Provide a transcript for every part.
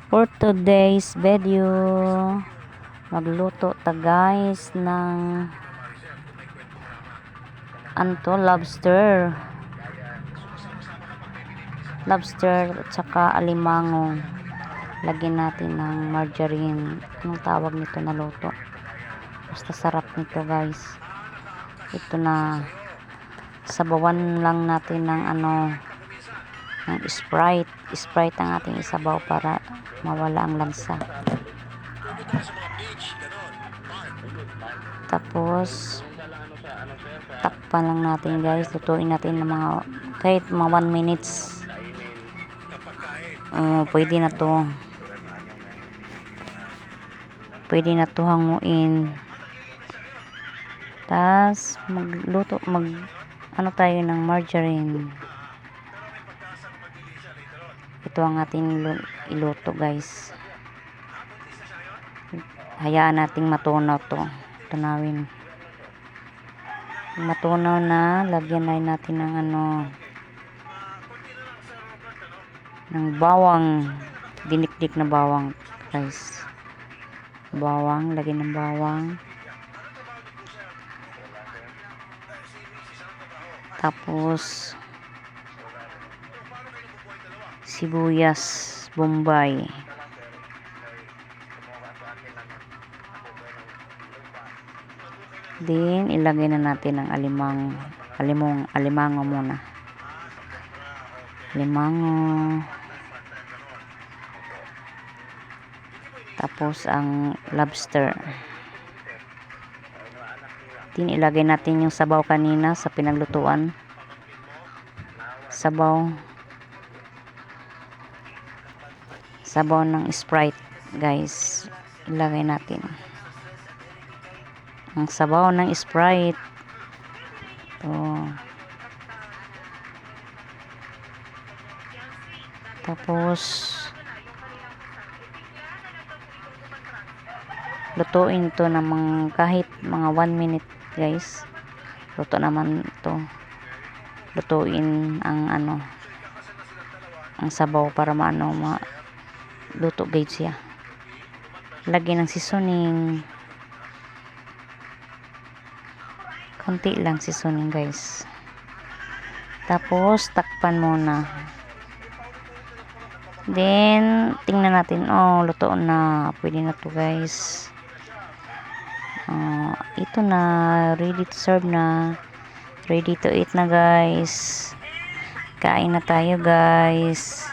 For today's video, magluto ta guys ng lobster at saka alimango. Lagyan natin ng margarine. Anong tawag nito na luto? Basta sarap nito guys. Ito na, sabawan lang natin ng ng Sprite ang ating isabaw para mawala ang lansa. Tapos takpan lang natin guys, lutuin natin ng kahit mga 1 minutes. Pwede na to hanguin. Tas tayo ng margarine. Ito ang ating iluto guys. Hayaan nating matunaw to. Tunawin. Matunaw na, lagyan na natin ng ng bawang, dinikdik na bawang guys. Lagyan ng bawang. Tapos sibuyas bombay. Then ilagay na natin ang alimango muna. Alimango. Tapos ang lobster. Then ilagay natin yung sabaw kanina sa pinaglutuan. Sabaw ng Sprite guys. Ilagay natin ang sabaw ng Sprite. Tapos lutuin to ng kahit mga 1 minute guys. Luto naman to. Lutuin ang sabaw para luto guys siya. Lagyan ng seasoning. Konti lang seasoning guys. Tapos takpan muna. Then tingnan natin, luto na. Pwede na to guys. Ito na, ready to serve na. Ready to eat na guys. Kain na tayo guys.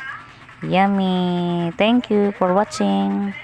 Yummy. Thank you for watching.